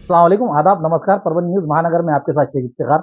अस्सलाम वालेकुम, आदाब, नमस्कार। परभनी न्यूज़ महानगर में आपके साथ शेख इफ्तिखार।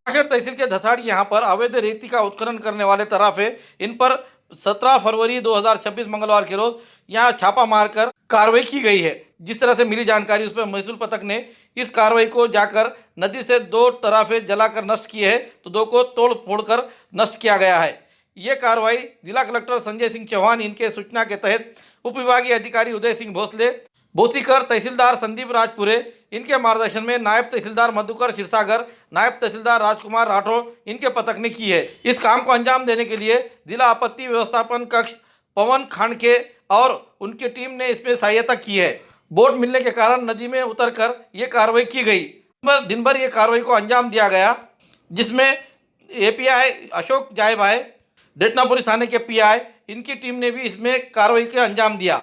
कांकेर तहसील के धसाड़ी यहाँ पर अवैध रेती का उत्खनन करने वाले तराफे इन पर 17 फरवरी 2026 मंगलवार के रोज यहाँ छापा मारकर कार्रवाई की गई है। जिस तरह से मिली जानकारी उस पर महसूल पथक ने इस कार्रवाई को जाकर नदी से 2 तराफे जलाकर नष्ट किए हैं तो 2 को तोड़ फोड़ कर नष्ट किया गया है। ये कार्रवाई जिला कलेक्टर संजय सिंह चौहान इनके सूचना के तहत उप विभागीय अधिकारी उदय सिंह भोसले बोसीकर, तहसीलदार संदीप राजपुरे इनके मार्गदर्शन में नायब तहसीलदार मधुकर क्षीरसागर, नायब तहसीलदार राजकुमार राठौड़ इनके पथक ने की है। इस काम को अंजाम देने के लिए जिला आपत्ति व्यवस्थापन कक्ष पवन खांडके और उनकी टीम ने इसमें सहायता की है। बोट मिलने के कारण नदी में उतरकर ये कार्रवाई की गई। दिन भर ये कार्रवाई को अंजाम दिया गया, जिसमें एपीआई अशोक जायभाई, डेटनापुरी थाने के पीआई इनकी टीम ने भी इसमें कार्रवाई के अंजाम दिया।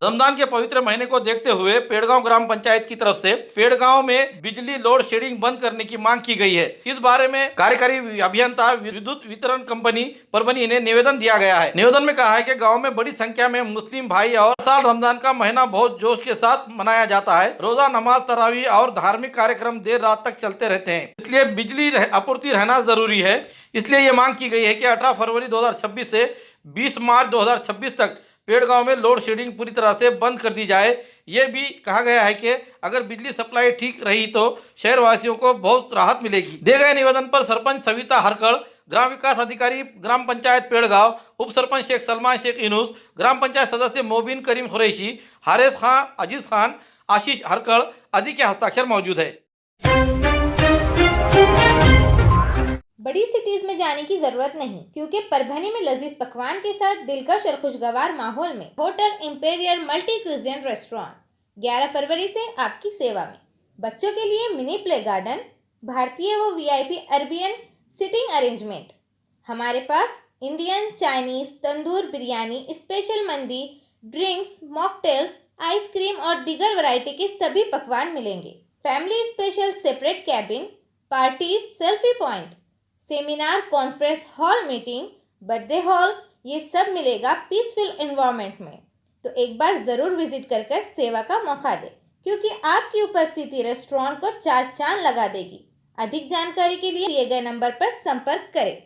रमजान के पवित्र महीने को देखते हुए पेड़गांव ग्राम पंचायत की तरफ से पेड़गांव में बिजली लोड शेडिंग बंद करने की मांग की गई है। इस बारे में कार्यकारी अभियंता विद्युत वितरण कंपनी परभनी ने निवेदन दिया गया है। निवेदन में कहा है कि गांव में बड़ी संख्या में मुस्लिम भाई और साल रमजान का महीना बहुत जोश के साथ मनाया जाता है। रोजा, नमाज, तरावी और धार्मिक कार्यक्रम देर रात तक चलते रहते हैं, इसलिए बिजली आपूर्ति रहना जरूरी है। इसलिए ये मांग की गई है कि 18 फरवरी 2026 से 20 मार्च 2026 तक पेड़गांव में लोड शेडिंग पूरी तरह से बंद कर दी जाए। ये भी कहा गया है कि अगर बिजली सप्लाई ठीक रही तो शहरवासियों को बहुत राहत मिलेगी। दिए गए निवेदन पर सरपंच सविता हरकड़, ग्राम विकास अधिकारी ग्राम पंचायत पेड़गांव, उप सरपंच शेख सलमान शेख इनूस, ग्राम पंचायत सदस्य मोबिन करीम कुरैशी, हारिस खान, अजीज खान, आशीष हरकड़ आदि के हस्ताक्षर मौजूद है। बड़ी सिटीज में जाने की जरूरत नहीं, क्योंकि परभनी में लजीज पकवान के साथ दिलकश और खुशगवार माहौल में hotel imperial multi cuisine restaurant 11 फरवरी से आपकी सेवा में। बच्चों के लिए मिनी प्ले गार्डन, भारतीय व वीआईपी अरेबियन सिटिंग अरेंजमेंट। हमारे पास इंडियन, चाइनीज, तंदूर बिरयानी, स्पेशल मंदी, ड्रिंक्स, मॉकटेल्स, आइसक्रीम और दीगर वैरायटी के सभी पकवान मिलेंगे। Family special separate cabin, parties, selfie point, seminar, conference hall, meeting, birthday hall, ये सब मिलेगा पीसफुल एनवायरनमेंट में। तो एक बार ज़रूर विजिट कर सेवा का मौका दें, क्योंकि आपकी उपस्थिति रेस्टोरेंट को 4 चांद लगा देगी। अधिक जानकारी के लिए दिए गए नंबर पर संपर्क करें।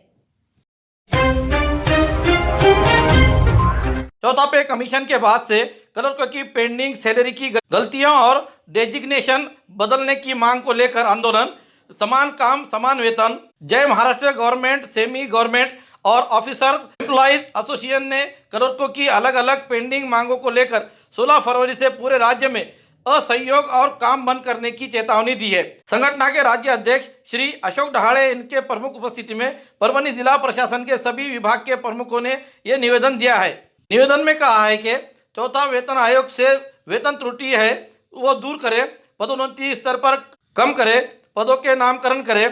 चौथा पे कमीशन के बाद से क्लर्कों की पेंडिंग सैलरी की गलतियों और डेजिग्नेशन बदलने की मांग को लेकर आंदोलन। समान काम समान वेतन। जय महाराष्ट्र गवर्नमेंट, सेमी गवर्नमेंट और ऑफिसर्स एम्प्लॉइज एसोसिएशन ने क्लर्कों की अलग अलग पेंडिंग मांगों को लेकर 16 फरवरी से पूरे राज्य में असहयोग और काम बंद करने की चेतावनी दी है। संगठन के राज्य अध्यक्ष श्री अशोक ढाले इनके प्रमुख उपस्थिति में परभनी जिला प्रशासन के सभी विभाग के प्रमुखों ने यह निवेदन दिया है। निवेदन में कहा है कि चौथा वेतन आयोग से वेतन त्रुटि है वो दूर करे, पदोन्नति स्तर पर कम करे, पदों के नामकरण करे,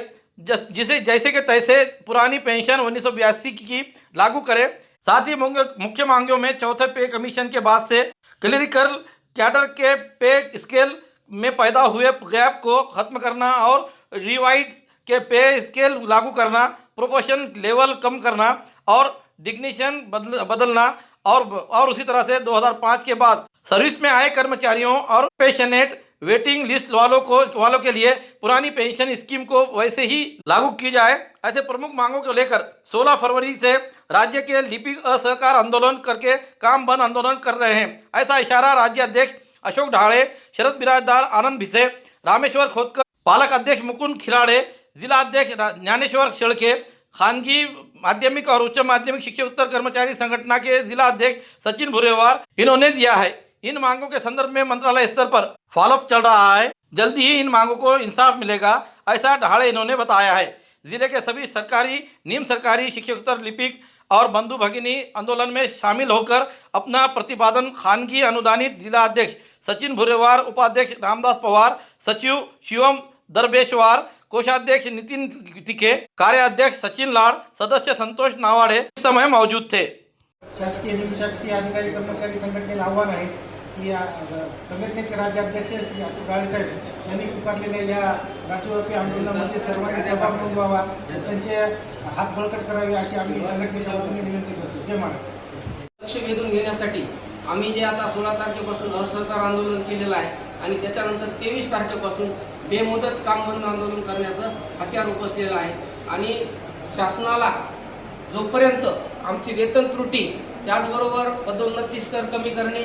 जिसे जैसे कि तैसे पुरानी पेंशन 1982 की लागू करे। साथ ही मुख्य मांगों में चौथे पे कमीशन के बाद से क्लरिकल कैडर के पे स्केल में पैदा हुए गैप को खत्म करना और रिवाइड के पे स्केल लागू करना, प्रोपोर्शन लेवल कम करना और डिग्निशन बदलना और उसी तरह से 2005 के बाद सर्विस में आए कर्मचारियों और पेंशनेट वेटिंग लिस्ट वालों के लिए पुरानी पेंशन स्कीम को वैसे ही लागू की जाए। ऐसे प्रमुख मांगों को लेकर 16 फरवरी से राज्य के लिपिक असहकार आंदोलन करके काम बंद आंदोलन कर रहे हैं। ऐसा इशारा राज्य अध्यक्ष अशोक ढाले, शरद बिराजदार आनंद भिसे, रामेश्वर खोदकर, पालक अध्यक्ष मुकुंद खिलाड़े, जिला अध्यक्ष ज्ञानेश्वर शेळके, खानगी माध्यमिक और उच्च माध्यमिक शिक्षकोत्तर कर्मचारी संगठन के जिला अध्यक्ष सचिन भुरेवार इन्होंने दिया है। इन मांगों के संदर्भ में मंत्रालय स्तर पर फॉलोअप चल रहा है। जल्दी ही इन मांगों को इंसाफ मिलेगा, ऐसा ढाले इन्होंने बताया है। जिले के सभी सरकारी, निम सरकारी शिक्षकोत्तर लिपिक और बंधु भगिनी आंदोलन में शामिल होकर अपना प्रतिपादन खानगी अनुदानित जिला अध्यक्ष सचिन भुरेवार, उपाध्यक्ष रामदास पवार, सचिव शिवम दरबेशवार, कोषाध्यक्ष नितिन तिखे, कार्याध्यक्ष सचिन लाड, सदस्य संतोष नावाडे इस समय मौजूद थे। शासकीय निमशासकीय अधिकारी कर्मचारी संघटनेला आव्हान आहे की या संघटनेचे राज्याध्यक्ष श्री अशोक ढाळे साहेब यांनी पुकारलेल्या या राज्यव्यापी आंदोलनामध्ये सर्वांनी सहभाग नोंदवावा, त्यांचे हात बळकट करावे अशी आम्ही संघटनेच्या वतीने विनंती करतो। जय महाराष्ट्र। लक्ष वेधून घेण्यासाठी आम्ही जे आता 16 तारखेपासून असहकार आंदोलन केलेलं आहे आणि त्याच्यानंतर 23 तारखेपासून बेमुदत काम बंद आंदोलन करण्याचं हत्यार उपसलेलं आहे आणि शासनाला जोपर्यंत आमची वेतन त्रुटी त्याचबरोबर पदोन्नती स्तर कमी करणे,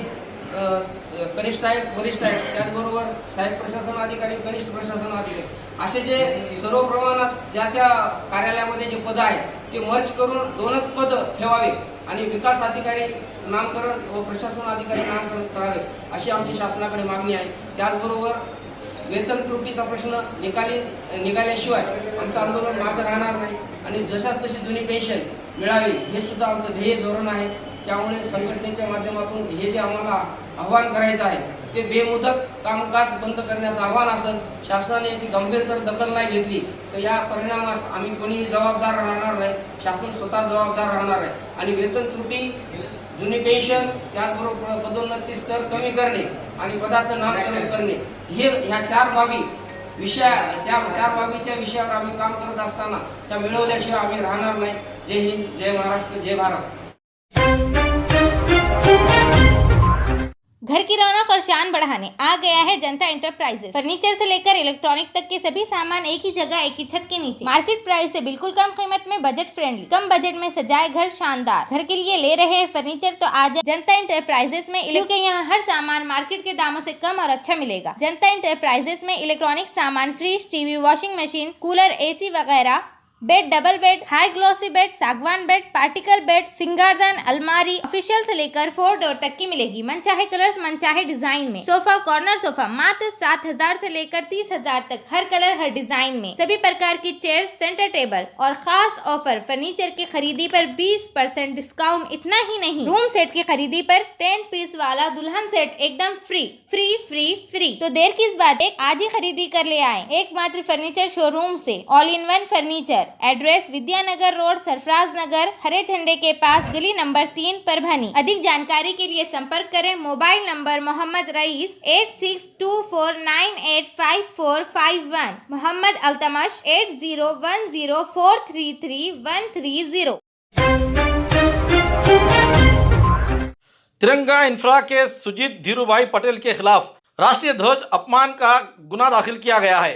कनिष्ठ आहेत वरिष्ठ आहेत त्याचबरोबर सहाय्यक प्रशासन अधिकारी कनिष्ठ प्रशासन अधिकारी असे जे सर्व प्रमाणात ज्या त्या कार्यालयामध्ये जे पद आहेत ते मर्ज करून 2च पद ठेवावे आणि विकास अधिकारी नामकरण व प्रशासन अधिकारी नामकरण करावे अशी आमची शासनाकडे मागणी आहे। त्याचबरोबर वेतन त्रुटीचा प्रश्न निघाल्याशिवाय आमचं आंदोलन मागे राहणार नाही आणि जशाच तशी जुनी पेन्शन मिळावी हे सुद्धा आमचं ध्येय धोरण आहे। त्यामुळे संघटनेच्या माध्यमातून हे जे आम्हाला आव्हान करायचं आहे ते बेमुदत कामकाज बंद करण्याचं आव्हान असेल। शासनाने याची गंभीर जर दखल नाही घेतली तर या परिणामास आम्ही कोणीही जबाबदार राहणार नाही, शासन स्वतः जबाबदार राहणार आहे आणि वेतन त्रुटी, जुनी पेन्शन त्याचबरोबर पदोन्नती स्तर कमी करणे आणि पदाचं नामकरण करणे हे ह्या चार बाबीच्या विषयावर आम्ही काम करत असताना त्या मिळवल्याशिवाय आम्ही राहणार नाही। जय हिंद, जय महाराष्ट्र, जय भारत। घर की रौनक और शान बढ़ाने आ गया है जनता एंटरप्राइजेस। फर्नीचर से लेकर इलेक्ट्रॉनिक तक के सभी सामान एक ही जगह, एक ही छत के नीचे, मार्केट प्राइस से बिल्कुल कम कीमत में, बजट फ्रेंडली, कम बजट में सजाए घर शानदार। घर के लिए ले रहे हैं फर्नीचर तो आज जनता एंटरप्राइजेस में, क्योंकि यहाँ हर सामान मार्केट के दामों से कम और अच्छा मिलेगा। जनता एंटरप्राइजेस में इलेक्ट्रॉनिक सामान, fridge, TV, washing machine, cooler, AC वगैरह, bed, double bed, high glossy bed, सागवान बेड, पार्टिकल बेड, सिंगारदान, अलमारी, ऑफिशियल से लेकर 4 डोर तक की मिलेगी। मनचाहे कलर्स, मनचाहे डिजाइन में। सोफा, कॉर्नर सोफा मात्र 7,000 से लेकर 30,000 तक, हर कलर हर डिजाइन में। सभी प्रकार की चेयर्स, सेंटर टेबल और खास ऑफर, फर्नीचर की खरीदी पर 20% डिस्काउंट। इतना ही नहीं, रूम सेट की खरीदी पर 10 पीस वाला दुल्हन सेट एकदम फ्री फ्री फ्री फ्री। तो देर किस बात, एक आज ही खरीदी कर ले आए एकमात्र फर्नीचर शोरूम से। All in one furniture, address Vidyanagar road, Sarfaraz Nagar, हरे झंडे के पास, गली नंबर 3, परभनी। अधिक जानकारी के लिए संपर्क करें। Mobile number Mohammad rice 8624985451, Mohammad Altamash 8010433130। तिरंगा इंफ्रा के सुजीत धीरूभाई पटेल के खिलाफ राष्ट्रीय ध्वज अपमान का गुना दाखिल किया गया है।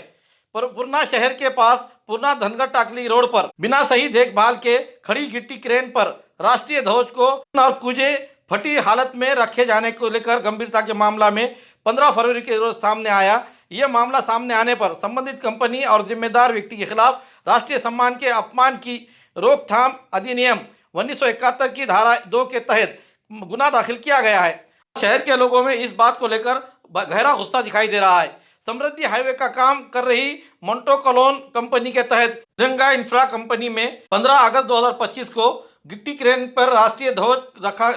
पर पूर्णा शहर के पास पूर्णा धनगर टाकली रोड पर बिना सही देखभाल के खड़ी गिट्टी क्रेन पर राष्ट्रीय ध्वज को और कुजे फटी हालत में रखे जाने को लेकर गंभीरता के मामला में 15 फरवरी के रोज सामने आया। यह मामला सामने आने पर संबंधित कंपनी और जिम्मेदार व्यक्ति के खिलाफ राष्ट्रीय सम्मान के अपमान की रोकथाम अधिनियम 1971 की धारा 2 के तहत गुना दाखिल किया गया है। शहर के लोगों में इस बात को लेकर गहरा गुस्सा दिखाई दे रहा है। समृद्धि हाईवे का काम कर रही मोंटो कॉलोन कंपनी के तहत तिरंगा इंफ्रा कंपनी में 15 अगस्त 2025 को गिट्टी क्रेन पर राष्ट्रीय ध्वज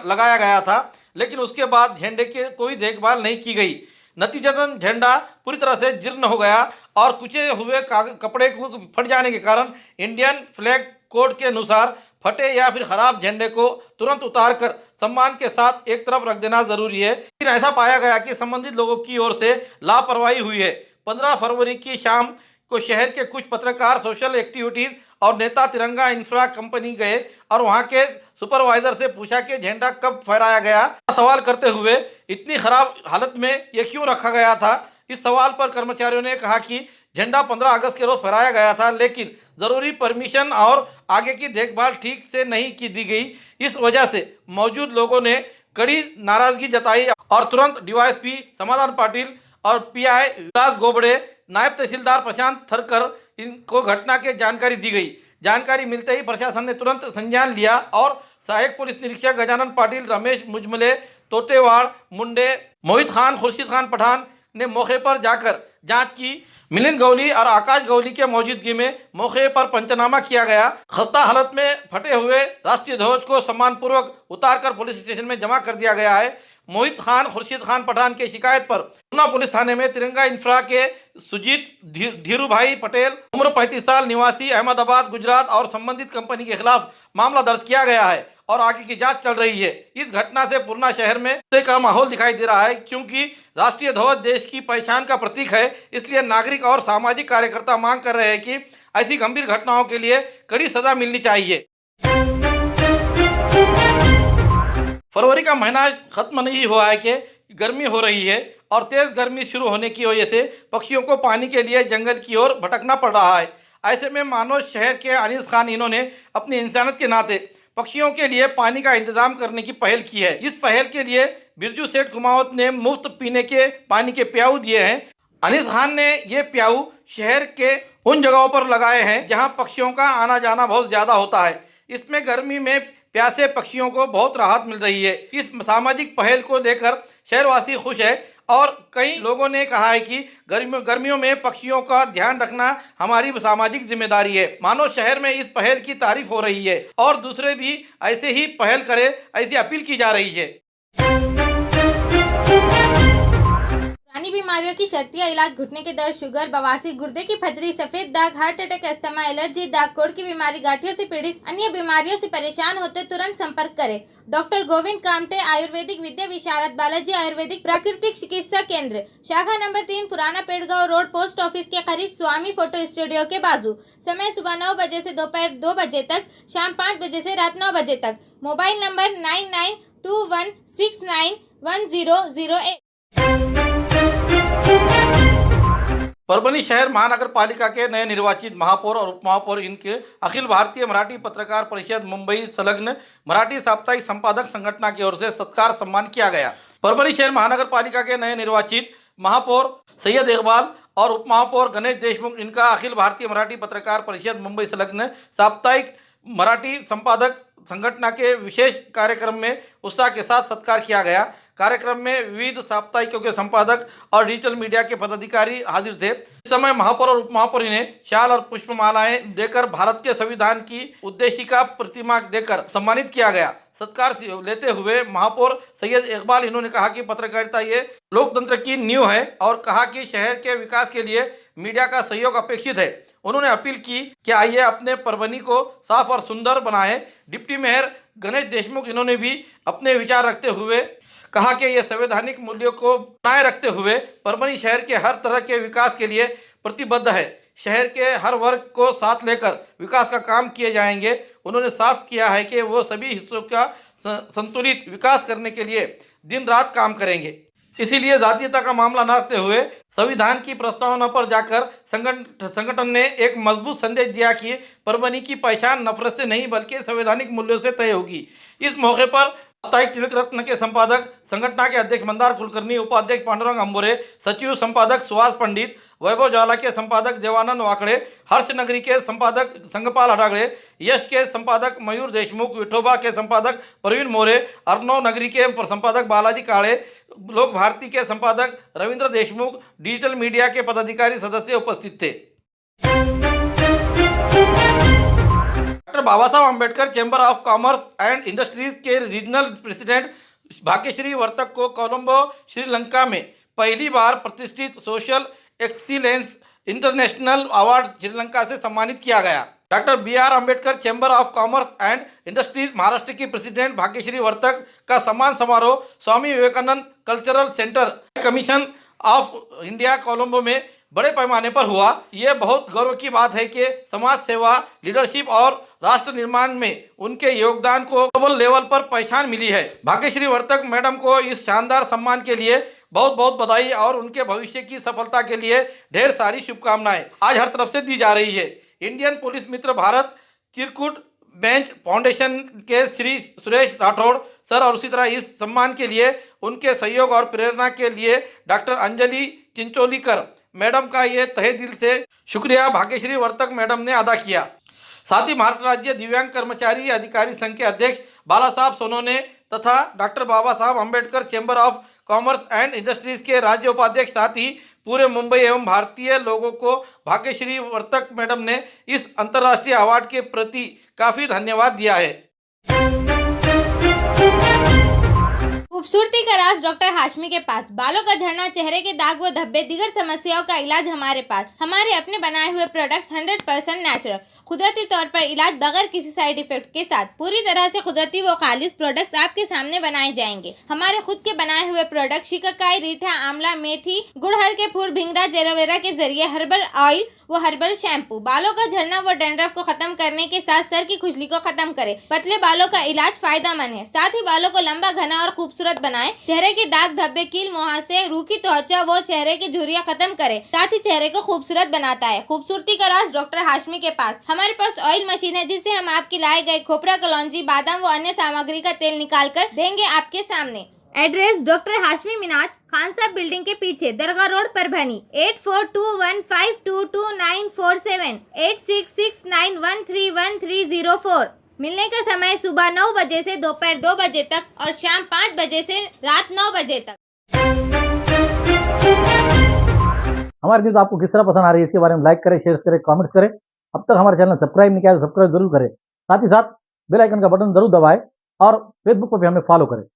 लगाया गया था, लेकिन उसके बाद झंडे की कोई देखभाल नहीं की गई। नतीजतन झंडा पूरी तरह से जीर्ण हो गया और कुचे हुए कपड़े को फट जाने के कारण इंडियन फ्लैग कोड के अनुसार फटे या फिर खराब झंडे को तुरंत उतारकर सम्मान के साथ एक तरफ रख देना जरूरी है। लेकिन ऐसा पाया गया कि संबंधित लोगों की ओर से लापरवाही हुई है। 15 फरवरी की शाम को शहर के कुछ पत्रकार, सोशल एक्टिविटीज और नेता तिरंगा इंफ्रा कंपनी गए और वहां के सुपरवाइजर से पूछा कि झंडा कब फहराया गया। सवाल करते हुए इतनी खराब हालत में ये क्यों रखा गया था। इस सवाल पर कर्मचारियों ने कहा कि झंडा 15 अगस्त के रोज फहराया गया था, लेकिन जरूरी परमिशन और आगे की देखभाल ठीक से नहीं की दी गई। इस वजह से मौजूद लोगों ने कड़ी नाराजगी जताई और तुरंत डीवाईएसपी समाधान पाटिल और पीआई विराज गोबड़े, नायब तहसीलदार प्रशांत थरकर इनको घटना की जानकारी दी गई। जानकारी मिलते ही प्रशासन ने तुरंत संज्ञान लिया और सहायक पुलिस निरीक्षक गजानन पाटिल, रमेश मुजमले, तोटेवाड़ मुंडे, मोहित खान, खुर्शीद खान पठान ने मौके पर जाकर जांच की। मिलिंद गौली और आकाश गौली के मौजूदगी में मौके पर पंचनामा किया गया। खस्ता हालत में फटे हुए राष्ट्रीय ध्वज को सम्मानपूर्वक उतारकर पुलिस स्टेशन में जमा कर दिया गया है। मोहित खान, खुर्शीद खान पठान की शिकायत पर पूर्णा पुलिस थाने में तिरंगा इंफ्रा के सुजीत धीरूभाई पटेल, उम्र 35 साल, निवासी अहमदाबाद, गुजरात और संबंधित कंपनी के खिलाफ मामला दर्ज किया गया है और आगे की जांच चल रही है। इस घटना से पूर्णा शहर में गुस्से का माहौल दिखाई दे रहा है, क्योंकि राष्ट्रीय ध्वज देश की पहचान का प्रतीक है। इसलिए नागरिक और सामाजिक कार्यकर्ता मांग कर रहे हैं कि ऐसी गंभीर घटनाओं के लिए कड़ी सजा मिलनी चाहिए। फरवरी का महीना खत्म नहीं हुआ है कि गर्मी हो रही है और तेज़ गर्मी शुरू होने की वजह से पक्षियों को पानी के लिए जंगल की ओर भटकना पड़ रहा है। ऐसे में मानो शहर के अनीस खान इन्होंने अपनी इंसानियत के नाते पक्षियों के लिए पानी का इंतजाम करने की पहल की है। इस पहल के लिए बिरजू सेठ कुमावत ने मुफ्त पीने के पानी के प्याऊ दिए हैं। अनीस खान ने ये प्याऊ शहर के उन जगहों पर लगाए हैं जहां पक्षियों का आना जाना बहुत ज़्यादा होता है। इसमें गर्मी में प्यासे पक्षियों को बहुत राहत मिल रही है। इस सामाजिक पहल को लेकर शहरवासी खुश है और कई लोगों ने कहा है कि गर्मियों में पक्षियों का ध्यान रखना हमारी सामाजिक जिम्मेदारी है। मानो शहर में इस पहल की तारीफ हो रही है और दूसरे भी ऐसे ही पहल करें, ऐसी अपील की जा रही है। पुरानी बीमारियों की शर्तिया इलाज, घुटने के दर्द, शुगर, बवासीर, गुर्दे की पथरी, सफेद दाग, हार्ट अटैक, अस्थमा, एलर्जी, दाग कोड़ की बीमारी, गांठियों से पीड़ित अन्य बीमारियों से परेशान होते तुरंत संपर्क करें। डॉक्टर गोविंद कामटे, आयुर्वेदिक विद्या विशारद, बालाजी आयुर्वेदिक प्राकृतिक चिकित्सा केंद्र, शाखा नंबर 3, पुराना पेड़गांव रोड, पोस्ट ऑफिस के करीब, स्वामी फोटो स्टूडियो के बाजू। समय सुबह 9 बजे से दोपहर 2 बजे तक, शाम 5 बजे से रात 9 बजे तक। Mobile number 9921691008। परभणी शहर महानगर पालिका के नए निर्वाचित महापौर और उपमहापौर इनके अखिल भारतीय मराठी पत्रकार परिषद मुंबई संलग्न मराठी साप्ताहिक संपादक संगठन की ओर से सत्कार सम्मान किया गया। परभणी शहर महानगर पालिका के नए निर्वाचित महापौर सैयद इकबाल और उपमहापौर गणेश देशमुख इनका अखिल भारतीय मराठी पत्रकार परिषद मुंबई संलग्न साप्ताहिक मराठी संपादक संगठन के विशेष कार्यक्रम में उत्साह के साथ सत्कार किया गया। कार्यक्रम में विविध साप्ताहिकों के संपादक और डिजिटल मीडिया के पदाधिकारी हाजिर थे। इस समय महापौर और उपमहापौर ने शाल और पुष्पमालाएं देकर भारत के संविधान की उद्देशिका प्रतिमा देकर सम्मानित किया गया। सत्कार लेते हुए महापौर सैयद इकबाल इन्होंने कहा कि पत्रकारिता ये लोकतंत्र की नींव है और कहा कि शहर के विकास के लिए मीडिया का सहयोग अपेक्षित है। उन्होंने अपील की कि आइए अपने परभणी को साफ और सुंदर बनाएं। डिप्टी मेयर गणेश देशमुख इन्होंने भी अपने विचार रखते हुए कहा कि ये संवैधानिक मूल्यों को बनाए रखते हुए परभणी शहर के हर तरह के विकास के लिए प्रतिबद्ध है। शहर के हर वर्ग को साथ लेकर विकास का काम किए जाएंगे। उन्होंने साफ किया है कि वो सभी हिस्सों का संतुलित विकास करने के लिए दिन रात काम करेंगे। इसीलिए जातीयता का मामला न रखते हुए संविधान की प्रस्तावना पर जाकर संगठन ने एक मजबूत संदेश दिया कि परभणी की पहचान नफरत से नहीं बल्कि संवैधानिक मूल्यों से तय होगी। इस मौके पर साप्ताहिक तिलक रत्न के संपादक संगठन के अध्यक्ष मंदार कुलकर्णी, उपाध्यक्ष पांडुरंग अंबोरे, सचिव संपादक सुहास पंडित, वैभव ज्वाला के संपादक देवानंद वाकड़े, हर्ष नगरी के संपादक संगपाल हडागड़े, यश के संपादक मयूर देशमुख, विठोबा के संपादक प्रवीण मोरे, अर्नव नगरी के संपादक बालाजी काळे, लोक भारती के संपादक रविंद्र देशमुख, डिजिटल मीडिया के पदाधिकारी सदस्य उपस्थित थे। Doctor Baba Saheb Ambedkar chamber of commerce and industries के रीजनल प्रेसिडेंट भाग्यश्री वर्तक को कोलंबो श्रीलंका में पहली बार प्रतिष्ठित social excellence international award Sri Lanka से सम्मानित किया गया। Doctor BR Ambedkar chamber of commerce and industries Maharashtra की प्रेसिडेंट भाग्यश्री वर्तक का सम्मान समारोह Swami Vivekananda cultural centre commission of India Colombo में बड़े पैमाने पर हुआ। ये बहुत गौरव की बात है कि समाज सेवा, लीडरशिप और राष्ट्र निर्माण में उनके योगदान को ग्लोबल लेवल पर पहचान मिली है। भाग्यश्री वर्तक मैडम को इस शानदार सम्मान के लिए बहुत बहुत बधाई और उनके भविष्य की सफलता के लिए ढेर सारी शुभकामनाएं आज हर तरफ से दी जा रही है। इंडियन पुलिस मित्र भारत चिरकुट बेंच फाउंडेशन के श्री सुरेश राठौड़ सर और उसी तरह इस सम्मान के लिए उनके सहयोग और प्रेरणा के लिए डॉक्टर अंजलि चिंचोलीकर मैडम का ये तहे दिल से शुक्रिया भाग्यश्री वर्तक मैडम ने अदा किया। साथ ही महाराष्ट्र राज्य दिव्यांग कर्मचारी अधिकारी संघ के अध्यक्ष बाला साहब सोनोने तथा doctor Baba Saheb Ambedkar chamber of commerce and industries के राज्य उपाध्यक्ष साथ ही पूरे मुंबई एवं भारतीय लोगों को भाग्यश्री वर्तक मैडम ने इस अंतर्राष्ट्रीय अवार्ड के प्रति काफी धन्यवाद दिया है। खूबसूरती का राज डॉक्टर हाशमी के पास। बालों का झड़ना, चेहरे के दाग व धब्बे, दीगर समस्याओं का इलाज हमारे पास। हमारे अपने बनाए हुए प्रोडक्ट्स 100% नेचुरल। कुदरती तौर पर इलाज बगैर किसी साइड इफेक्ट के साथ पूरी तरह से कुदरती व खालिश प्रोडक्ट्स आपके सामने बनाए जाएंगे। हमारे खुद के बनाए हुए प्रोडक्ट शिकाकाई, रीठा, आंवला, मेथी, गुड़हल के फूल, भिंगरा, एलोवेरा के जरिए हर्बल ऑयल वो हर्बल शैम्पू बालों का झड़ना व डैंड्रफ को खत्म करने के साथ सर की खुजली को खत्म करे। पतले बालों का इलाज फायदेमंद है, साथ ही बालों को लंबा, घना और खूबसूरत बनाए। चेहरे के दाग धब्बे, कील, मुहासे, रूखी त्वचा वो चेहरे की झुर्रियां खत्म करे, साथ ही चेहरे को खूबसूरत बनाता है। खूबसूरती का राज डॉक्टर हाशमी के पास। हमारे पास ऑयल मशीन है जिससे हम आपकी लाए गए खोपरा, कलौंजी, बादाम व अन्य सामग्री का तेल निकाल कर देंगे आपके सामने। एड्रेस डॉक्टर हाशमी मिनाज, खान साहब बिल्डिंग के पीछे, दरगाह रोड, परभनी। 8421522947 8669131304। मिलने का समय सुबह 9 बजे से दोपहर 2 बजे तक और शाम 5 बजे से रात 9 बजे तक। हमारी न्यूज़ आपको किस तरह पसंद आ रही है इसके बारे में लाइक करें, शेयर करें, कमेंट्स करें। अब तक हमारे चैनल सब्सक्राइब नहीं किया तो सब्सक्राइब जरूर करें, साथ ही साथ बेल आइकन का बटन जरूर दबाएं और फेसबुक पर भी हमें फॉलो करें।